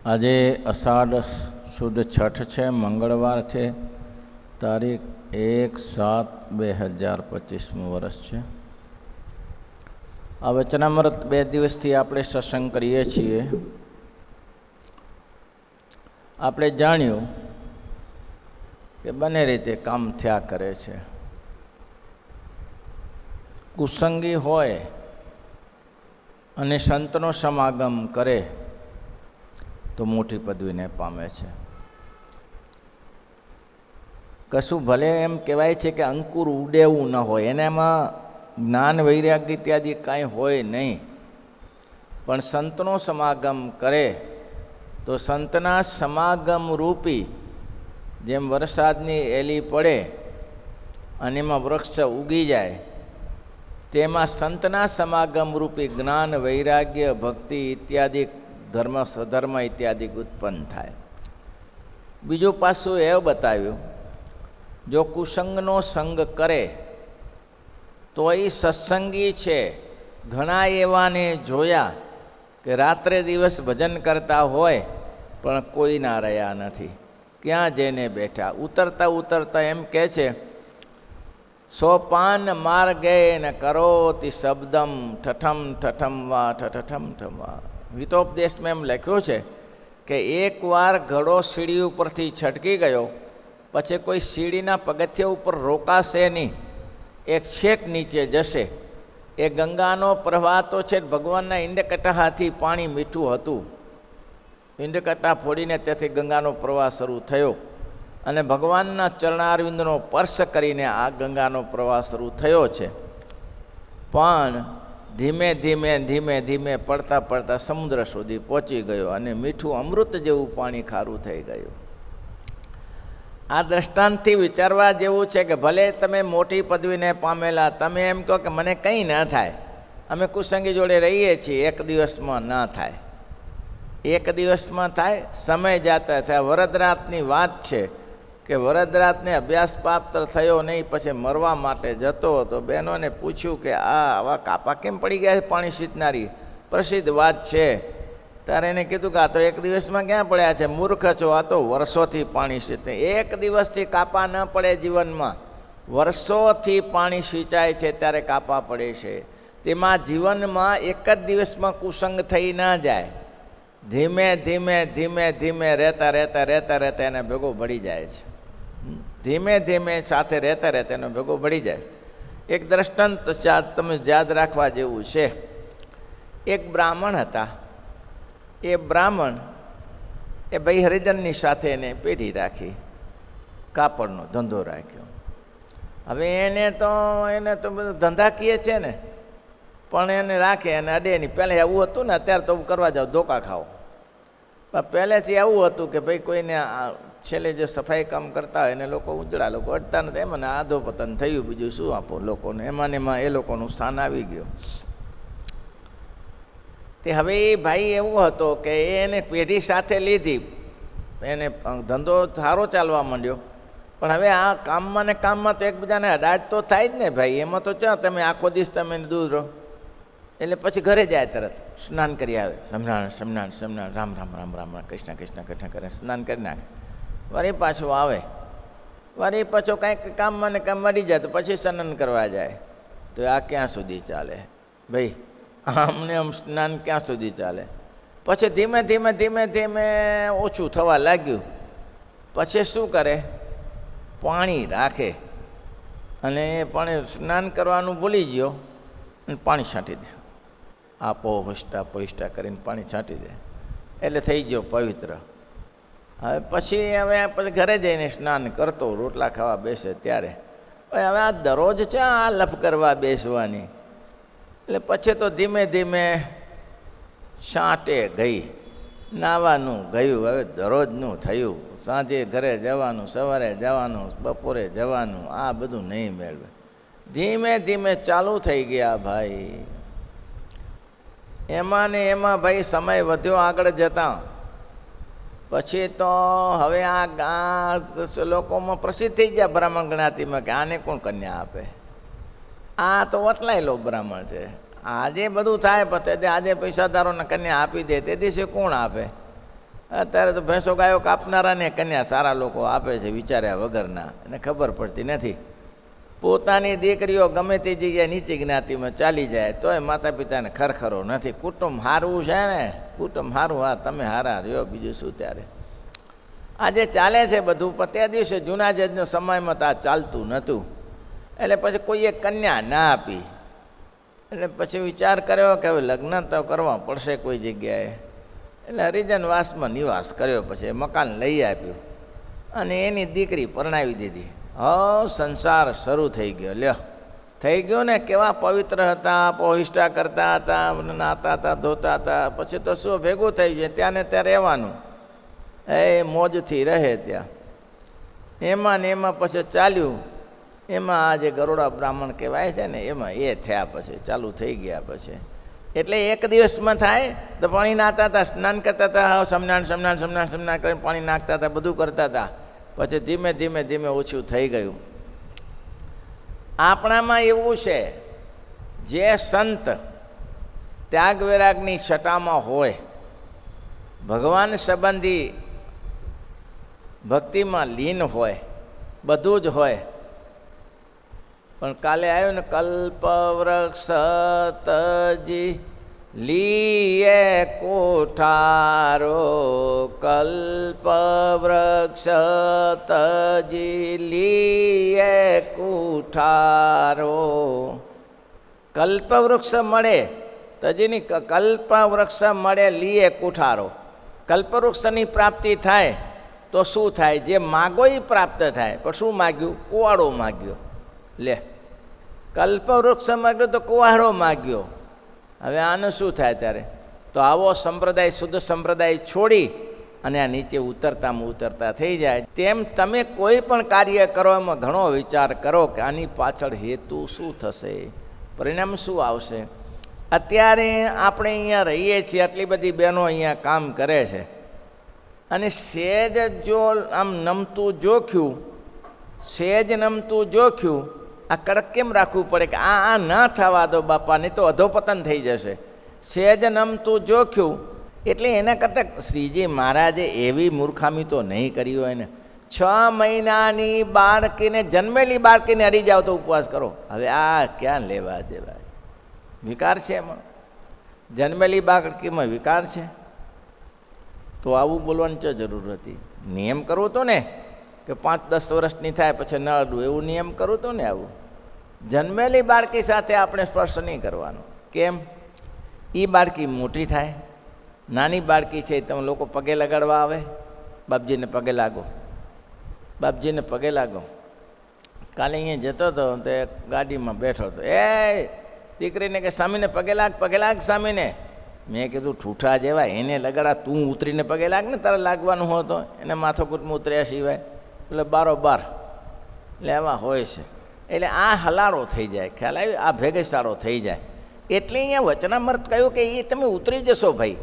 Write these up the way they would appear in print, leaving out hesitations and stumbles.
આજે અષાઢ સુદ છઠ છે, મંગળવાર છે, તારીખ 1/7/2025 વર્ષ છે. આ વચનામૃત 2 દિવસથી આપણે સત્સંગ કરીએ છીએ. આપણે જાણ્યું કે બંને રીતે કામ થયા કરે છે. કુસંગી હોય અને સંતનો સમાગમ કરે તો મોટી પદવીને પામે છે. કશું ભલે એમ કહેવાય છે કે અંકુર ઉડેવું ન હોય, એનામાં જ્ઞાન વૈરાગ્ય ઇત્યાદિ કાંઈ હોય નહીં, પણ સંતનો સમાગમ કરે તો સંતના સમાગમ રૂપી જેમ વરસાદની એલી પડે અને એમાં વૃક્ષ ઉગી જાય, તેમાં સંતના સમાગમ રૂપી જ્ઞાન વૈરાગ્ય ભક્તિ ઇત્યાદિ ધર્મ સધર્મ ઇત્યાદિ ઉત્પન્ન થાય. બીજું પાસું એવું બતાવ્યું, જો કુસંગનો સંગ કરે તો એ સત્સંગી છે. ઘણા એવાને જોયા કે રાત્રે દિવસ ભજન કરતા હોય પણ કોઈ ના રહ્યા નથી, ક્યાં જઈને બેઠા. ઉતરતા ઉતરતા એમ કહે છે, સોપાન માર્ગે ન કરોતિ શબ્દમ ઠઠમ ઠઠમ વા ઠઠમ ઠમા. હિતોપદેશમાં એમ લખ્યું છે કે એકવાર ઘડો સીડી ઉપરથી છટકી ગયો પછી કોઈ સીડીના પગથિયા ઉપર રોકાશે નહીં, એક છેક નીચે જશે. એ ગંગાનો પ્રવાહ તો છે ભગવાનના ઈંડકટાથી પાણી મીઠું હતું, ઈંડકટા ફોડીને તેથી ગંગાનો પ્રવાહ શરૂ થયો અને ભગવાનના ચરણારવિંદનો સ્પર્શ કરીને આ ગંગાનો પ્રવાહ શરૂ થયો છે. પણ ધીમે ધીમે ધીમે ધીમે પડતા પડતા સમુદ્ર સુધી પહોંચી ગયો અને મીઠું અમૃત જેવું પાણી ખારું થઈ ગયું. આ દ્રષ્ટાંતથી વિચારવા જેવું છે કે ભલે તમે મોટી પદવીને પામેલા, તમે એમ કહો કે મને કંઈ ન થાય, અમે કુસંગી જોડે રહીએ છીએ, એક દિવસમાં ના થાય. એક દિવસમાં થાય, સમય જાતા થાય. વરદરાતની વાત છે કે વરદરાતને અભ્યાસ પ્રાપ્ત થયો નહીં, પછી મરવા માટે જતો હતો. બહેનોને પૂછ્યું કે આવા કાપા કેમ પડી ગયા છે પાણી સીંચનારી, પ્રસિદ્ધ વાત છે. ત્યારે એને કીધું કે આ તો એક દિવસમાં ક્યાં પડ્યા છે, મૂર્ખ છો, આ તો વર્ષોથી પાણી સિંચે. એક દિવસથી કાપા ન પડે જીવનમાં, વર્ષોથી પાણી સિંચાય છે ત્યારે કાપા પડે છે. તેમાં જીવનમાં એક જ દિવસમાં કુસંગ થઈ ના જાય, ધીમે ધીમે ધીમે ધીમે રહેતા રહેતા રહેતા રહેતા એને ભેગો ભળી જાય છે. ધીમે ધીમે સાથે રહેતા રહેતા એનો ભેગો ભળી જાય. એક દ્રષ્ટાંત તમે યાદ રાખવા જેવું છે. એક બ્રાહ્મણ હતા. એ બ્રાહ્મણ એ ભાઈ હરિજનની સાથે એને પેઢી રાખી, કાપડનો ધંધો રાખ્યો. હવે એને તો બધું ધંધાકીય છે ને, પણ એને રાખે અને અડે નહીં. પહેલાં એવું હતું ને, અત્યારે તો કરવા જાઓ ધોકા ખાઓ, પણ પહેલેથી એવું હતું કે ભાઈ કોઈને છેલ્લે જે સફાઈ કામ કરતા હોય એને લોકો ઉજળા લોકો અડતા નથી. એમાં આધો પતન થયું, બીજું શું આપો લોકોને, એમાં ને એમાં એ લોકોનું સ્થાન આવી ગયું. તે હવે એ ભાઈ એવો હતો કે એને પેઢી સાથે લીધી, એને ધંધો સારો ચાલવા માંડ્યો. પણ હવે આ કામમાં ને કામમાં તો એકબીજાને અડાટ તો થાય જ ને ભાઈ. એમાં તો ચા તમે આખો દિવસ તમે દૂર રહો. એટલે પછી ઘરે જાય, તરત સ્નાન કરી આવે, સમનારાયણ સમનારાયણ સમનારાયણ રામ રામ રામ રામ રામ કૃષ્ણ કૃષ્ણ કૃષ્ણ કરે, સ્નાન કરી નાખે. વળી પાછો આવે, વળી પાછો કાંઈક કામમાં ને કામ મળી જાય તો પછી સ્નાન કરવા જાય. તો આ ક્યાં સુધી ચાલે ભાઈ? આમને આમ સ્નાન ક્યાં સુધી ચાલે? પછી ધીમે ધીમે ધીમે ધીમે ઓછું થવા લાગ્યું. પછી શું કરે, પાણી રાખે અને પાણી સ્નાન કરવાનું ભૂલી ગયો અને પાણી છાંટી દે. આપો હોસ્ટા પોસ્ટા કરીને પાણી છાંટી દે એટલે થઈ ગયો પવિત્ર. હવે પછી ઘરે જઈને સ્નાન કરતો, રોટલા ખાવા બેસે ત્યારે હવે આ દરરોજ છે આ લફ કરવા બેસવાની. એટલે પછી તો ધીમે ધીમે છાંટે ગઈ, નાવાનું ગયું. હવે દરરોજનું થયું, સાંજે ઘરે જવાનું, સવારે જવાનું, બપોરે જવાનું, આ બધું નહીં મેળવે. ધીમે ધીમે ચાલુ થઈ ગયા ભાઈ. એમાં ને એમાં ભાઈ સમય વધ્યો આગળ જતાં. પછી તો હવે આ લોકોમાં પ્રસિદ્ધ થઈ ગયા બ્રાહ્મણ જ્ઞાતિમાં કે આને કોણ કન્યા આપે. આ તો વટલાયેલો બ્રાહ્મણ છે, આજે બધું થાય પછી આજે પૈસાદારોને કન્યા આપી દે, તે દિવસે કોણ આપે? અત્યારે તો ભેંસો ગાયો કાપનારાને કન્યા સારા લોકો આપે છે વિચાર્યા વગરના, એને ખબર પડતી નથી. પોતાની દીકરીઓ ગમે તે જગ્યાએ નીચી જ્ઞાતિમાં ચાલી જાય તોય માતા પિતાને ખરખરો નથી. કુટુંબ હારવું છે ને, કુટુંબ હારું, હા તમે હારા રહ્યો, બીજું શું. ત્યારે આજે ચાલે છે બધું, પણ તે દિવસે જૂના જજનો સમયમાં તો આ ચાલતું નહોતું. એટલે પછી કોઈએ કન્યા ના આપી. એટલે પછી વિચાર કર્યો કે હવે લગ્ન તો કરવા પડશે કોઈ જગ્યાએ. એટલે હરિજનવાસમાં નિવાસ કર્યો, પછી મકાન લઈ આપ્યું અને એની દીકરી પરણાવી દીધી. સંસાર શરૂ થઈ ગયો. લ્યો થઈ ગયો ને. કેવા પવિત્ર હતા, પહોષ્ટા કરતા હતા, નાતા હતા, ધોતા હતા. પછી તો શું ભેગું થઈ જાય, ત્યાં ને ત્યાં રહેવાનું, એ મોજથી રહે ત્યાં. એમાં ને એમાં પછી ચાલ્યું. એમાં આ જે ગરોડા બ્રાહ્મણ કહેવાય છે ને, એમાં એ થયા પછી ચાલુ થઈ ગયા. પછી એટલે એક દિવસમાં થાય તો પાણી નાહતા હતા, સ્નાન કરતા હતા, સમનાણ કરીને પાણી નાખતા હતા, બધું કરતા હતા. પછી ધીમે ધીમે ધીમે ઓછું થઈ ગયું. આપણામાં એવું છે, જે સંત ત્યાગ વૈરાગની છટામાં હોય, ભગવાન સંબંધી ભક્તિમાં લીન હોય, બધું જ હોય, પણ કાલે આવ્યું ને કલ્પવૃક્ષ તજી લીએ કોઠારો, કલ્પવૃક્ષ તજી લીએ કોઠારો. કલ્પવૃક્ષ મળે તજીની, કલ્પવૃક્ષ મળે લીએ કોઠારો. કલ્પવૃક્ષની પ્રાપ્તિ થાય તો શું થાય? જે માગો એ પ્રાપ્ત થાય. પણ શું માગ્યું? કુવાડો માગ્યો. લે, કલ્પવૃક્ષ માગ્યો તો કુવાડો માગ્યો. હવે આનું શું થાય ત્યારે? તો આવો સંપ્રદાય, શુદ્ધ સંપ્રદાય છોડી અને આ નીચે ઉતરતા થઈ જાય. તેમ તમે કોઈ પણ કાર્ય કરો એમાં ઘણો વિચાર કરો કે આની પાછળ હેતુ શું થશે, પરિણામ શું આવશે. અત્યારે આપણે અહીંયા રહીએ છીએ, આટલી બધી બહેનો અહીંયા કામ કરે છે, અને સહેજ જો આમ નમતું જોખ્યું, સહેજ નમતું જોખ્યું, આ કડક કેમ રાખવું પડે કે આ ના થવા દો બાપા, નહીં તો અધોપતન થઈ જશે. સહેજ નમતું જોખ્યું એટલે એના કરતાં શ્રીજી મહારાજે એવી મૂર્ખામી તો નહીં કરી હોય ને. 6 મહિનાની બાળકીને, જન્મેલી બાળકીને હરી જાવ તો ઉપવાસ કરો. હવે આ ક્યાં લેવા દેવા? વિકાર છે એમાં? જન્મેલી બાળકીમાં વિકાર છે તો આવું બોલવાની શું જરૂર હતી? નિયમ કરવો તો ને કે 5-10 વર્ષની થાય પછી ન અડવું, એવું નિયમ કરવું તો ને. આવું જન્મેલી બાળકી સાથે આપણે સ્પર્શ નહીં કરવાનો. કેમ? એ બાળકી મોટી થાય. નાની બાળકી છે, તમે લોકો પગે લગાડવા આવે, બાપજીને પગે લાગો, બાપજીને પગે લાગો. કાલે અહીંયા જતો હતો તો ગાડીમાં બેઠો હતો, એ દીકરીને કે સ્વામીને પગે લાગ સ્વામીને. મેં કીધું ઠૂઠા જેવા, એને લગાડા, તું ઉતરીને પગે લાગ ને, તારે લાગવાનું હોય તો. એને માથાકૂટમાં ઉતર્યા સિવાય એટલે બારોબાર લેવા હોય છે. એટલે આ હલારો થઈ જાય, ખ્યાલ આવ્યો? આ ભેગસારો થઈ જાય. એટલે અહીંયા વચનામૃત કહ્યું કે એ તમે ઉતરી જશો ભાઈ,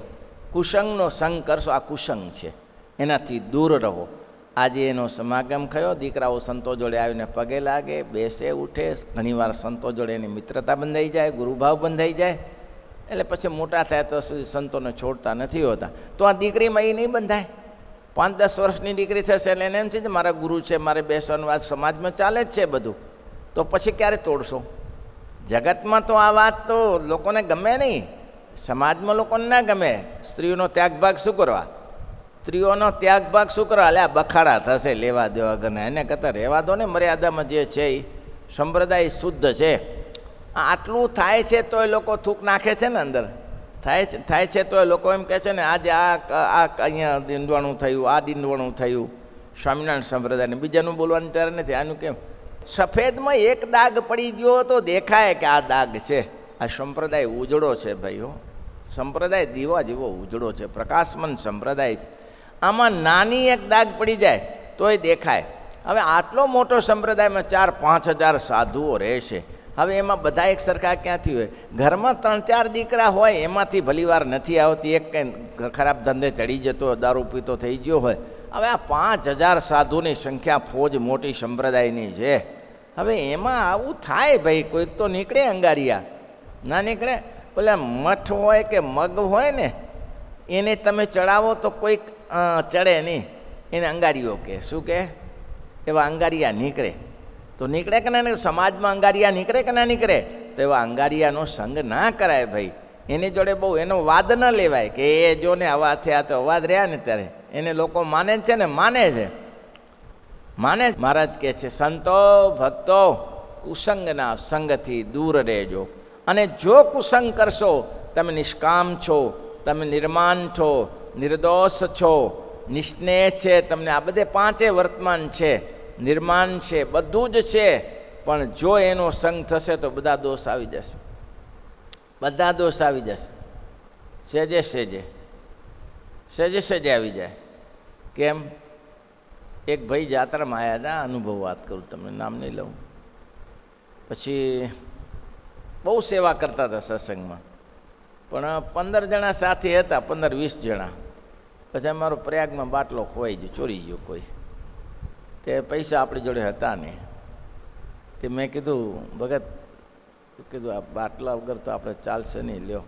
કુસંગનો સંગ કરશો. આ કુસંગ છે, એનાથી દૂર રહો. આજે એનો સમાગમ થયો, દીકરાઓ સંતો જોડે આવીને પગે લાગે, બેસે, ઉઠે. ઘણીવાર સંતો જોડે એની મિત્રતા બંધાઈ જાય, ગુરુભાવ બંધાઈ જાય. એટલે પછી મોટા થાય તો સુધી સંતોને છોડતા નથી હોતા. તો આ દીકરીમાં એ નહીં બંધાય. 5-10 વર્ષની દીકરી થશે એટલે એને એમ છે કે મારા ગુરુ છે, મારે બેસવાનું. વાત સમાજમાં ચાલે જ છે બધું. તો પછી ક્યારે તોડશો? જગતમાં તો આ વાત તો લોકોને ગમે નહીં, સમાજમાં લોકોને ના ગમે. સ્ત્રીઓનો ત્યાગભાગ શું કરવા? સ્ત્રીઓનો ત્યાગભાગ શું કરવા? એટલે આ બખાડા થશે લેવા દેવા વગરના. એને કરતાં રહેવા દો ને. મર્યાદામાં જે છે એ સંપ્રદાય શુદ્ધ છે. આટલું થાય છે તો એ લોકો થૂક નાખે છે ને અંદર. થાય છે તો એ લોકો એમ કહે છે ને આજે આ અહીંયા દીંડવાણું થયું, આ દીંડવાણું થયું. સ્વામિનારાયણ સંપ્રદાયને બીજાનું બોલવાની ત્યારે નથી. આનું કેમ? સફેદમાં એક દાગ પડી ગયો તો દેખાય કે આ દાગ છે. આ સંપ્રદાય ઉજળો છે ભાઈઓ. સંપ્રદાય દીવા જેવો ઉજળો છે, પ્રકાશમન સંપ્રદાય છે. આમાં નાની એક દાગ પડી જાય તોય દેખાય. હવે આટલો મોટો સંપ્રદાયમાં 4-5 હજાર સાધુઓ રહેશે. હવે એમાં બધા એક સરખા ક્યાંથી હોય? ઘરમાં 3-4 દીકરા હોય, એમાંથી ભલીવાર નથી આવતી. એક કંઈ ખરાબ ધંધે ચડી જતો, દારૂ પીતો થઈ ગયો હોય. હવે આ 5000 સાધુની સંખ્યા ફોજ મોટી સંપ્રદાયની છે. હવે એમાં આવું થાય ભાઈ. કોઈક તો નીકળે અંગારિયા, ના નીકળે. ઓલા મઠ હોય કે મગ હોય ને, એને તમે ચડાવો તો કોઈક ચડે નહીં એને અંગારીઓ કહે. શું કહે? એવા અંગારિયા નીકળે તો નીકળે કે ના? સમાજમાં અંગારિયા નીકળે કે ના નીકળે? તો એવા અંગારિયાનો સંગ ના કરાય ભાઈ. એની જોડે બહુ એનો વાદ ન લેવાય કે એ જો ને આવા થયા તો અવાજ રહ્યા ને ત્યારે એને લોકો માને છે ને માને છે માને. મહારાજ કહે છે સંતો ભક્તો કુસંગના સંગથી દૂર રહેજો, અને જો કુસંગ કરશો, તમે નિષ્કામ છો, તમે નિર્માન છો, નિર્દોષ છો, નિસ્નેહ છે, તમને આ બધે પાંચે વર્તમાન છે, નિર્માણ છે, બધું જ છે, પણ જો એનો સંગ થશે તો બધા દોષ આવી જશે, બધા દોષ આવી જશે. સેજે સેજે સેજે સેજે આવી જાય. કેમ? એક ભાઈ જાત્રામાં આવ્યા હતા, અનુભવ વાત કરું તમને, નામ નહીં લઉં. પછી બહુ સેવા કરતા હતા સત્સંગમાં, પણ 15 જણા સાથી હતા, 15-20 જણા. પછી અમારો પ્રયાગમાં બાટલો ખોવાઈ ગયો, ચોરી ગયો કોઈ, તે પૈસા આપણી જોડે હતા નહીં. તે મેં કીધું ભગત, કીધું આ બાટલા વગર તો આપણે ચાલશે નહીં, લ્યો.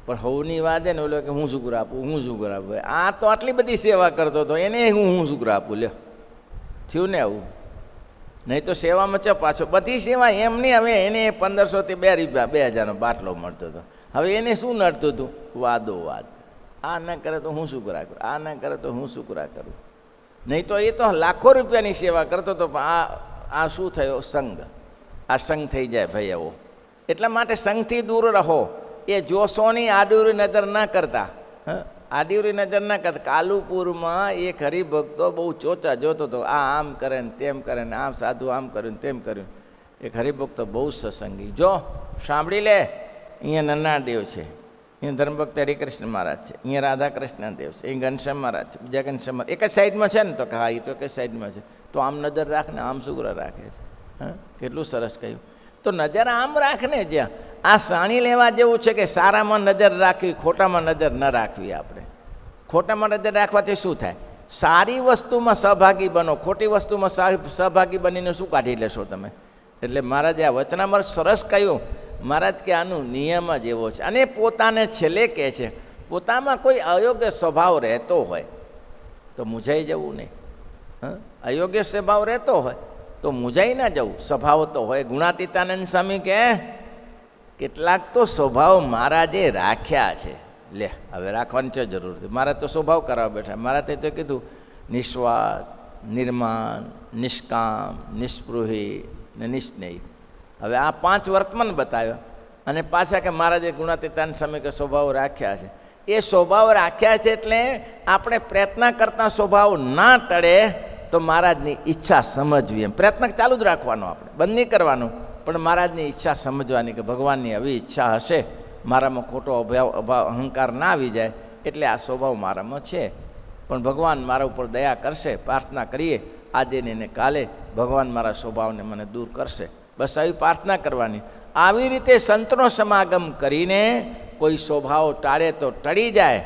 પણ હવની વાત ને ઓલો કે હું શુક્ર આપું, હું શુક્ર આપું. આ તો આટલી બધી સેવા કરતો હતો, એને હું શુક્ર આપું, લ્યો. થયું ને આવું? નહીં તો સેવામાં છે પાછો બધી સેવા એમ નહીં. હવે એને 1500 થી 2000 બાટલો મળતો હતો. હવે એને શું નડતું હતું? વાદો વાદ. આ ન કરે તો હું શુક્ર કરું, આ ન કરે તો હું શુક્ર કરું. નહીં તો એ તો લાખો રૂપિયાની સેવા કરતો હતો. આ શું થયો? સંગ. આ સંગ થઈ જાય ભાઈ આવો. એટલા માટે સંગથી દૂર રહો. એ જોશોની આડીવરી નજર ના કરતા. આડીવરી નજર ના કરતા. કાલુપુરમાં એક હરિભક્તો બહુ ચોચા જોતો હતો, આ આમ કરે ને તેમ કરે ને, આમ સાધુ આમ કર્યું ને તેમ કર્યું. એક હરિભક્તો બહુ સત્સંગી, જો સાંભળી લે, અહીંયા નન્ના દેવ છે, અહીંયા ધર્મભક્ત હરિકૃષ્ણ મહારાજ છે, અહીંયા રાધાકૃષ્ણ દેવ છે, અહીં ઘનશ્યામ મહારાજ છે, બીજા ઘનશ્યામ એક જ સાઈડમાં છે ને? તો કે હા, એ તો એક જ સાઈડમાં છે. તો આમ નજર રાખ ને, આમ શુક્ર રાખે છે. હા, કેટલું સરસ કહ્યું. તો નજર આમ રાખ ને. જ્યાં આ સાણી લેવા જેવું છે કે સારામાં નજર રાખવી, ખોટામાં નજર ન રાખવી. આપણે ખોટામાં નજર રાખવાથી શું થાય? સારી વસ્તુમાં સહભાગી બનો, ખોટી વસ્તુમાં સહભાગી બનીને શું કાઢી લેશો તમે? એટલે મહારાજે આ વચનામૃત સરસ કહ્યું. મહારાજ કે આનું નિયમ જ એવો છે. અને પોતાને છેલ્લે કહે છે, પોતામાં કોઈ અયોગ્ય સ્વભાવ રહેતો હોય તો મૂંઝાઈ જવું નહીં. અયોગ્ય સ્વભાવ રહેતો હોય તો મૂંઝાઈ ના જવું. સ્વભાવ તો હોય. ગુણાતીતાનંદ સ્વામી કહે કેટલાક તો સ્વભાવ મહારાજે રાખ્યા છે. લે, હવે રાખવાની છે જરૂર. મહારાજ તો સ્વભાવ કરવા બેઠા. મહારાજે તો કીધું નિસ્વાર્થ, નિર્માણ, નિષ્કામ, નિસ્પૃહી ને નિસ્નેહી. હવે આ 5 વર્તમાન બતાવ્યો અને પાછા કે મહારાજે ગુણાતીતાનંદ સ્વામી કે સ્વભાવ રાખ્યા છે. એ સ્વભાવ રાખ્યા છે એટલે આપણે પ્રયત્ન કરતા સ્વભાવ ના ટળે તો મહારાજની ઈચ્છા સમજવી. એમ પ્રયત્ન ચાલુ જ રાખવાનો, આપણે બંધ નહીં કરવાનું, પણ મહારાજની ઈચ્છા સમજવાની કે ભગવાનની આવી ઈચ્છા હશે, મારામાં ખોટો અભાવ અહંકાર ના આવી જાય, એટલે આ સ્વભાવ મારામાં છે. પણ ભગવાન મારા ઉપર દયા કરશે, પ્રાર્થના કરીએ આજે ને કાલે ભગવાન મારા સ્વભાવને મને દૂર કરશે. બસ આવી પ્રાર્થના કરવાની. આવી રીતે સંતનો સમાગમ કરીને કોઈ સ્વભાવ ટાળે તો ટળી જાય.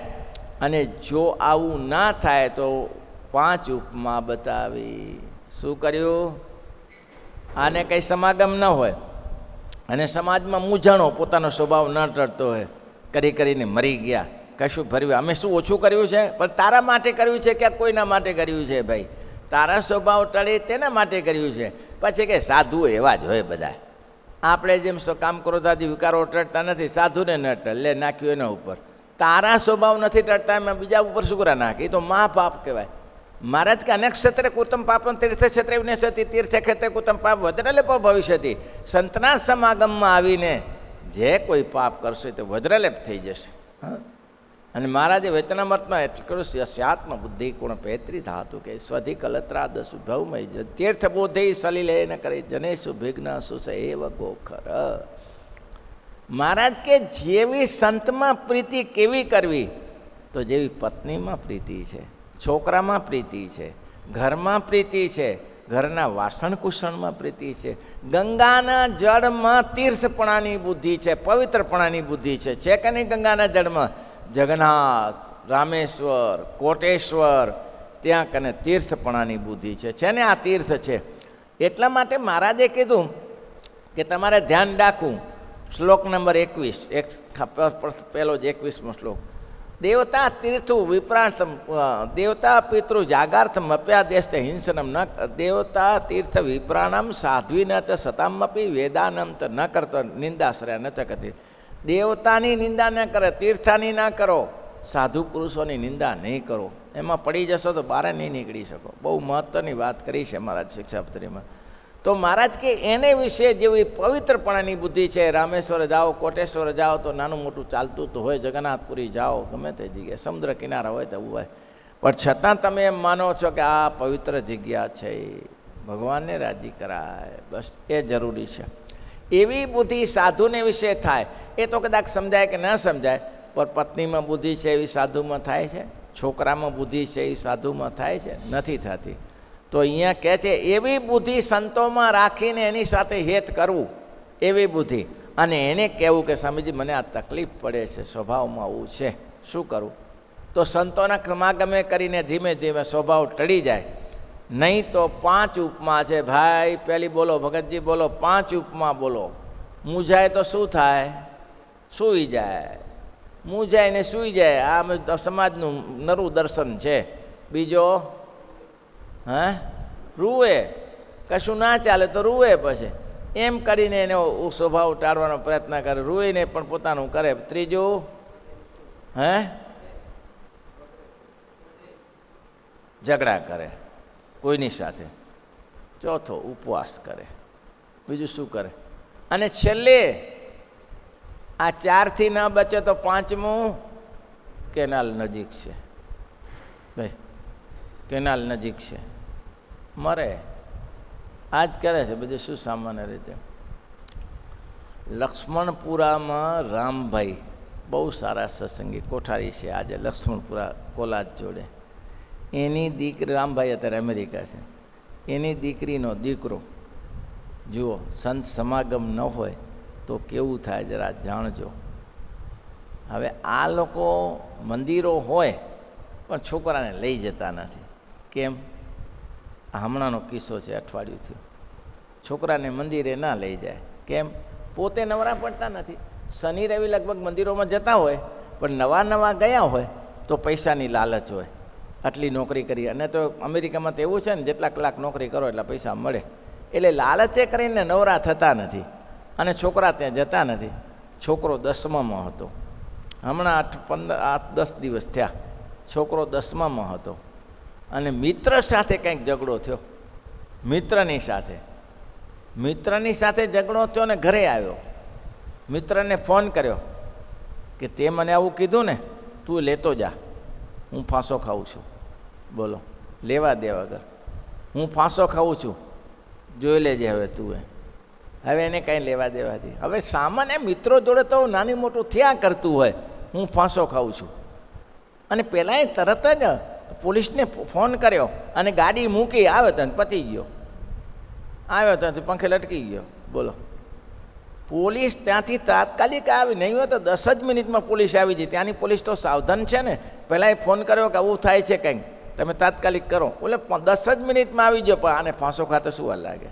અને જો આવું ના થાય તો 5 ઉપમા બતાવી. શું કર્યું? આને કંઈ સમાગમ ન હોય અને સમાજમાં મૂંઝાણો, પોતાનો સ્વભાવ ન ટળતો હોય, કરીને મરી ગયા, કશું ભર્યું. અમે શું ઓછું કર્યું છે? પણ તારા માટે કર્યું છે કે કોઈના માટે કર્યું છે? ભાઈ, તારા સ્વભાવ ટળે તેના માટે કર્યું છે. પછી કે સાધુ એવા જ હોય બધા. આપણે જેમ કામ ક્રોધાદી વિકારો ટળતા નથી, સાધુને ન ટળ, લે નાખ્યું એના ઉપર. તારા સ્વભાવ નથી ટળતા, એમાં બીજા ઉપર શું કરા નાખે? એ તો મહાપાપ કહેવાય. મહારાજ કે અનેક ક્ષેત્રે કુતમ પાપમ તીર્થ ક્ષેત્રે વિનેશતી, તીર્થ ક્ષેત્રે કુતમ પાપ વજ્રલેપ ભવિષ્યતિ. સંતના સમાગમમાં આવીને જે કોઈ પાપ કરશે તો વજ્રલેપ થઈ જશે. હા, અને મહારાજે વચનામૃતમાં એટલું કહ્યું, સ્યાત્મ બુદ્ધિ ગુણ પૈત્રી ધાતુ કે સ્વધિ કલત્રા દસુ ભવમય તીર્થ બોધે સલીલે ન કરે જનેશુ ભિઘ્ન સુસ એવ ગોખર. મહારાજ કે જેવી સંતમાં પ્રીતિ કેવી કરવી? તો જેવી પત્નીમાં પ્રીતિ છે, છોકરામાં પ્રીતિ છે, ઘરમાં પ્રીતિ છે, ઘરના વાસણ કુસણમાં પ્રીતિ છે, ગંગાના જળમાં તીર્થપણાની બુદ્ધિ છે, પવિત્રપણાની બુદ્ધિ છે કે નહીં? ગંગાના જળમાં જગન્નાથ, રામેશ્વર, કોટેશ્વર, ત્યાં કને તીર્થપણાની બુદ્ધિ છે ને? આ તીર્થ છે. એટલા માટે મહારાજે કીધું કે તમારે ધ્યાન રાખવું. શ્લોક નંબર 21, પહેલો જ 21મો શ્લોક. દેવતા તીર્થુ વિપ્રાર્થમ દેવતા પિતૃ જાગાર્થમ અપ્યાદેસ્તે હિંસનમ ન દેવતા તીર્થ વિપ્રાણમ સાધ્વી ન ત સતામપી વેદાનમ ત ન કરતો નિંદાશ્રય ન ચકતી. દેવતાની નિંદા ન કરે, તીર્થાની ના કરો, સાધુ પુરુષોની નિંદા નહીં કરો. એમાં પડી જશો તો બહાર નહીં નીકળી શકો. બહુ મહત્ત્વની વાત કરી છે મહારાજ શિક્ષાપત્રીમાં. તો મહારાજ કે એને વિશે જેવી પવિત્રપણાની બુદ્ધિ છે, રામેશ્વર જાઓ, કોટેશ્વર જાઓ તો નાનું મોટું ચાલતું તો હોય, જગન્નાથપુરી જાઓ, ગમે તે જગ્યાએ સમુદ્ર કિનારા હોય તો હોય, પણ છતાં તમે એમ માનો છો કે આ પવિત્ર જગ્યા છે, ભગવાનને રાજી કરાય, બસ એ જરૂરી છે. એવી બુદ્ધિ સાધુને વિશે થાય. એ તો કદાચ સમજાય કે ન સમજાય, પણ પત્નીમાં બુદ્ધિ છે એવી સાધુમાં થાય છે, છોકરામાં બુદ્ધિ છે એ સાધુમાં થાય છે, નથી થતી. તો અહીંયા કહે છે એવી બુદ્ધિ સંતોમાં રાખીને એની સાથે હેત કરવું, એવી બુદ્ધિ. અને એને કહેવું કે સ્વામીજી મને આ તકલીફ પડે છે, સ્વભાવમાં આવું છે, શું કરું? તો સંતોના સમાગમે કરીને ધીમે ધીમે સ્વભાવ ટળી જાય. નહીં તો 5 ઉપમા છે ભાઈ, પહેલી બોલો ભગતજી, બોલો 5 ઉપમા બોલો. મૂંઝાય તો શું થાય? સૂઈ જાય. મૂંઝાય ને સૂઈ જાય. આ સમાજનું નરું દર્શન છે. બીજો રૂવે, કશું ના ચાલે તો રૂવે, પછી એમ કરીને એનો સ્વભાવ ટાળવાનો પ્રયત્ન કરે, રૂઈને પણ પોતાનું કરે. ત્રીજું ઝઘડા કરે કોઈની સાથે. ચોથો ઉપવાસ કરે. બીજું શું કરે? અને છેલ્લે આ 4થી ન બચે તો 5મું કેનાલ નજીક છે ભાઈ, કેનાલ નજીક છે, મરે. આ જ કરે છે બધું. શું સામાન્ય રીતે લક્ષ્મણપુરામાં રામભાઈ બહુ સારા સત્સંગી કોઠારી છે આજે લક્ષ્મણપુરા કોલાજ જોડે. એની દીકરી, રામભાઈ અત્યારે અમેરિકા છે, એની દીકરીનો દીકરો, જુઓ સંત સમાગમ ન હોય તો કેવું થાય જરા જાણજો. હવે આ લોકો મંદિરો હોય પણ છોકરાને લઈ જતા નથી. કેમ? હમણાંનો કિસ્સો છે, અઠવાડિયું થયું. છોકરાને મંદિરે ના લઈ જાય. કેમ? પોતે નવરા પડતા નથી. શનિ રવિ લગભગ મંદિરોમાં જતા હોય, પણ નવા નવા ગયા હોય તો પૈસાની લાલચ હોય. આટલી નોકરી કરી, અને તો અમેરિકામાં તો એવું છે ને, જેટલા કલાક નોકરી કરો એટલા પૈસા મળે. એટલે લાલચે કરીને નવરા થતા નથી, અને છોકરા ત્યાં જતા નથી. છોકરો 10મામાં હતો. હમણાં 8-10 દિવસ થયા. છોકરો 10મામાં હતો, અને મિત્ર સાથે કંઈક ઝઘડો થયો. મિત્રની સાથે ઝઘડો થયો ને ઘરે આવ્યો. મિત્રને ફોન કર્યો કે તે મને આવું કીધું ને, તું લેતો જા, હું ફાંસો ખાઉં છું. બોલો, લેવા દે વગર હું ફાંસો ખાઉં છું, જોઈ લેજે હવે તું. હવે એને કાંઈ લેવા દેવાથી. હવે સામાન્ય મિત્રો જોડે તો નાની મોટું થયા કરતું હોય, હું ફાંસો ખાઉં છું. અને પહેલાં એ તરત જ પોલીસને ફોન કર્યો અને ગાડી મૂકી આવ્યો તો પતી ગયો. આવ્યો ત્યાંથી પંખે લટકી ગયો. બોલો, પોલીસ ત્યાંથી તાત્કાલિક આવી, નહીં હોય તો 10 જ મિનિટમાં પોલીસ આવી જાય. ત્યાંની પોલીસ તો સાવધાન છે ને. પહેલાં એ ફોન કર્યો કે આવું થાય છે કંઈક, તમે તાત્કાલિક કરો. એટલે 10 જ મિનિટમાં આવી ગયો. પણ આને ફાંસો ખાતો શું વાર લાગે?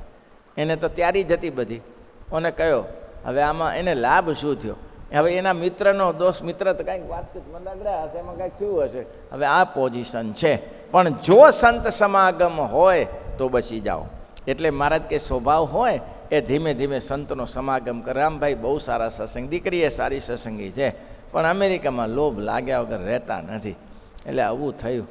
એને તો તૈયારી જ હતી બધી. અને કહ્યો હવે આમાં એને લાભ શું થયો? હવે એના મિત્રનો દોસ્ત, મિત્ર તો કાંઈક વાતચીત મંડાગડ્યા હશે, એમાં કાંઈક થયું હશે. હવે આ પોઝિશન છે. પણ જો સંત સમાગમ હોય તો બચી જાઓ. એટલે મહારાજ કે સ્વભાવ હોય એ ધીમે ધીમે સંતનો સમાગમ કરે. રામભાઈ બહુ સારા સત્સંગ, દીકરી એ સારી સત્સંગી છે, પણ અમેરિકામાં લોભ લાગ્યા વગર રહેતા નથી. એટલે આવું થયું.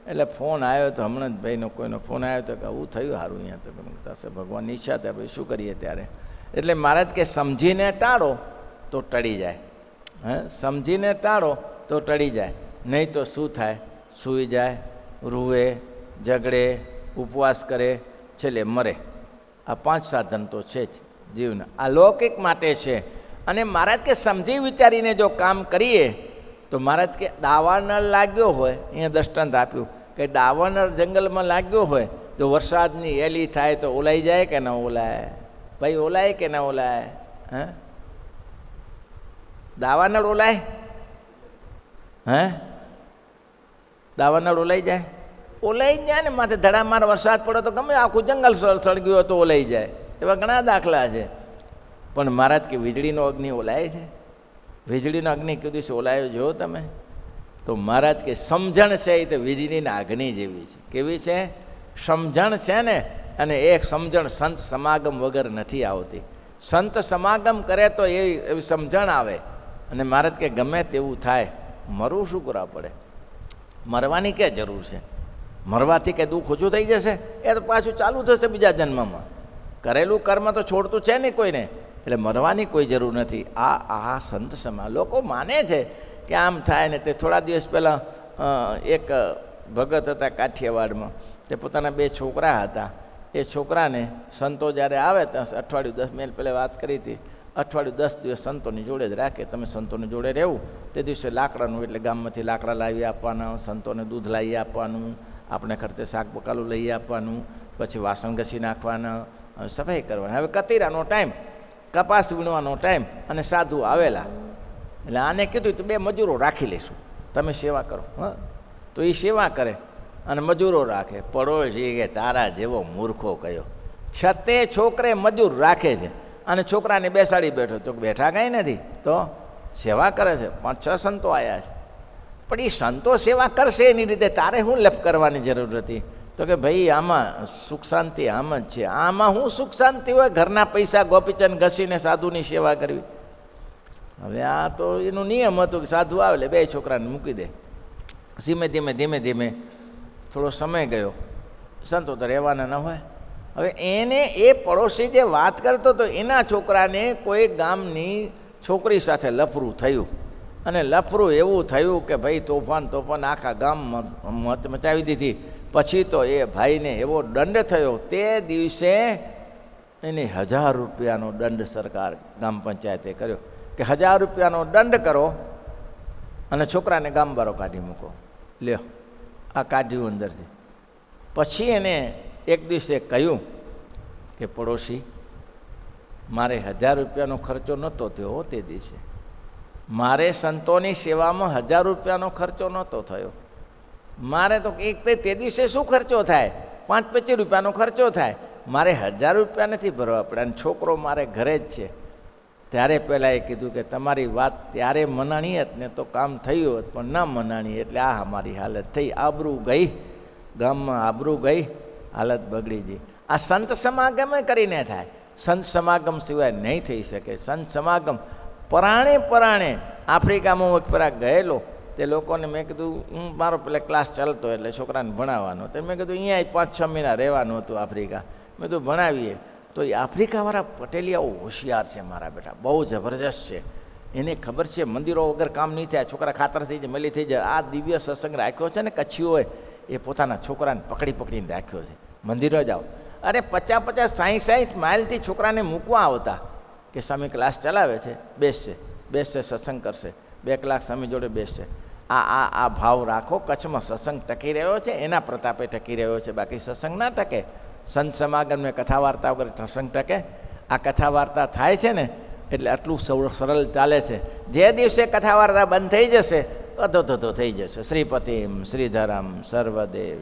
એટલે ફોન આવ્યો તો હમણાં જ ભાઈનો કોઈનો ફોન આવ્યો તો કે આવું થયું, સારું અહીંયા તો થશે, ભગવાનની ઈચ્છા થાય, ભાઈ શું કરીએ ત્યારે. એટલે મહારાજ કે સમજીને ટાળો તો ટળી જાય. સમજીને ટાળો તો ટળી જાય. નહીં તો શું થાય? સૂઈ જાય, રૂવે, ઝઘડે, ઉપવાસ કરે, છેલ્લે મરે. આ 5 સાધન તો છે જ જીવના. આ લૌકિક માટે છે. અને મહારાજ કે સમજી વિચારીને જો કામ કરીએ તો મહારાજ કે દાવાનળ લાગ્યો હોય, અહીંયા દૃષ્ટાંત આપ્યું કે દાવાનળ જંગલમાં લાગ્યો હોય તો વરસાદની એલી થાય તો ઓલાઈ જાય કે ન ઓલાય? ભાઈ ઓલાય કે ન ઓલાય? દાવાનળ ઓલાય? દાવાનળ ઓલાઈ જાય? ઓલાઈ જાય ને. માથે ધડામાર વરસાદ પડે તો ગમે આખું જંગલ સળગ્યું હોય તો ઓલાઈ જાય. એવા ઘણા દાખલા છે. પણ મહારાજ કે વીજળીનો અગ્નિ ઓલાય છે? વીજળીનો અગ્નિ કઈ દિવસે ઓલાયો જો તમે? તો મહારાજ કે સમજણ છે એ તો વીજળીના અગ્નિ જેવી છે. કેવી છે? સમજણ છે ને, અને એક સમજણ સંત સમાગમ વગર નથી આવતી. સંત સમાગમ કરે તો એવી સમજણ આવે. અને મહારાજ કે ગમે તેવું થાય, મરવું શું કરવા પડે? મરવાની ક્યાં જરૂર છે? મરવાથી કે દુઃખ ઓછું થઈ જશે? એ તો પાછું ચાલુ થશે બીજા જન્મમાં. કરેલું કર્મ તો છોડતું છે નહીં કોઈને, એટલે મરવાની કોઈ જરૂર નથી. આ સંત સમા લોકો માને છે કે આમ થાય ને. તે થોડા દિવસ પહેલાં એક ભગત હતા કાઠિયાવાડમાં, તે પોતાના 2 છોકરા હતા. એ છોકરાને સંતો જ્યારે આવે ત્યાં અઠવાડિયું 10 મિનિટ પહેલાં વાત કરી હતી, અઠવાડિયું 10 દિવસ સંતોની જોડે જ રાખે. તમે સંતોની જોડે રહેવું. તે દિવસે લાકડાનું, એટલે ગામમાંથી લાકડા લાવી આપવાના, સંતોને દૂધ લાવી આપવાનું, આપણે ખર્ચે શાક બકાલું લઈ આપવાનું, પછી વાસણ ઘસી નાખવાના, સફાઈ કરવાની. હવે કતીરાનો ટાઈમ, કપાસ વીણવાનો ટાઈમ, અને સાધુ આવેલા. એટલે આને કીધું તો 2 મજૂરો રાખી લઈશું, તમે સેવા કરો. હા, તો એ સેવા કરે અને મજૂરો રાખે. પડોશી કે તારા જેવો મૂર્ખો કયો, છતે છોકરે મજૂર રાખે છે અને છોકરાને બેસાડી બેઠો. તો બેઠા કાંઈ નથી, તો સેવા કરે છે. 5-6 સંતો આવ્યા છે, પણ એ સંતો સેવા કરશે એની રીતે તારે શું લપ કરવાની જરૂર હતી? તો કે ભાઈ આમાં સુખ શાંતિ આમ જ છે. આમાં શું સુખ શાંતિ હોય? ઘરના પૈસા ગોપીચંદ ઘસીને સાધુની સેવા કરવી. હવે આ તો એનું નિયમ હતું કે સાધુ આવે એટલે 2 છોકરાને મૂકી દે. ધીમે ધીમે થોડો સમય ગયો. સંતો તો રહેવાના ન હોય. હવે એને એ પડોશી જે વાત કરતો હતો એના છોકરાને કોઈ ગામની છોકરી સાથે લફરું થયું. અને લફરું એવું થયું કે ભાઈ તોફાન આખા ગામમાં મત મચાવી દીધી. પછી તો એ ભાઈને એવો દંડ થયો. તે દિવસે એને 1000 રૂપિયાનો દંડ સરકાર ગ્રામ પંચાયતે કર્યો કે 1000 રૂપિયાનો દંડ કરો અને છોકરાને ગામ બારો કાઢી મૂકો. લ્યો, આ કાઢ્યું અંદરથી. પછી એને એક દિવસે કહ્યું કે પડોશી, મારે 1000 રૂપિયાનો ખર્ચો નહોતો થયો તે દિવસે. મારે સંતોની સેવામાં 1000 રૂપિયાનો ખર્ચો નહોતો થયો. મારે તો એક તે દિવસે શું ખર્ચો થાય? 5-25 રૂપિયાનો ખર્ચો થાય. મારે 1000 રૂપિયા નથી ભરવા પડે. અને છોકરો મારે ઘરે જ છે. ત્યારે પહેલાં એ કીધું કે તમારી વાત ત્યારે મનાણી હોત ને તો કામ થયું હોત, પણ ન મનાણી એટલે આ અમારી હાલત થઈ. આબરૂ ગઈ, ગામમાં આબરૂ ગઈ, હાલત બગડી ગઈ. આ સંત સમાગમે કરીને થાય. સંત સમાગમ સિવાય નહીં થઈ શકે. સંત સમાગમ પરાણે આફ્રિકામાં હું એક ફેરા ગયેલો. તે લોકોને મેં કીધું, હું મારો પેલા ક્લાસ ચાલતો એટલે છોકરાને ભણાવવાનો. તો મેં કીધું અહીંયા 5-6 મહિના રહેવાનું હતું આફ્રિકા. મેં કીધું ભણાવીએ. તો એ આફ્રિકાવાળા પટેલિયાઓ હોશિયાર છે મારા બેટા, બહુ જબરજસ્ત છે. એને ખબર છે મંદિરો વગર કામ નહીં થાય. છોકરા ખાતર થઈ જાય, મલી થઈ જાય. આ દિવ્ય સત્સંગ રાખ્યો છે ને કચ્છીઓએ, એ પોતાના છોકરાને પકડીને રાખ્યો છે. મંદિરો જાઓ, અરે 50-50, 60-60 માઇલથી છોકરાને મૂકવા આવતા કે સ્વામી ક્લાસ ચલાવે છે, બેસશે સત્સંગ કરશે, 2 કલાક સ્વામી જોડે બેસશે. આ ભાવ રાખો. કચ્છમાં સત્સંગ ટકી રહ્યો છે, એના પ્રતાપે ટકી રહ્યો છે, બાકી સત્સંગ ના ટકે. સંત સમાગમને કથા વાર્તા વગર સત્સંગ ટકે? આ કથા વાર્તા થાય છે ને એટલે આટલું સરળ ચાલે છે. જે દિવસે કથા વાર્તા બંધ થઈ જશે, અધો થઈ જશે. શ્રીપતિમ શ્રીધરમ સર્વદેવ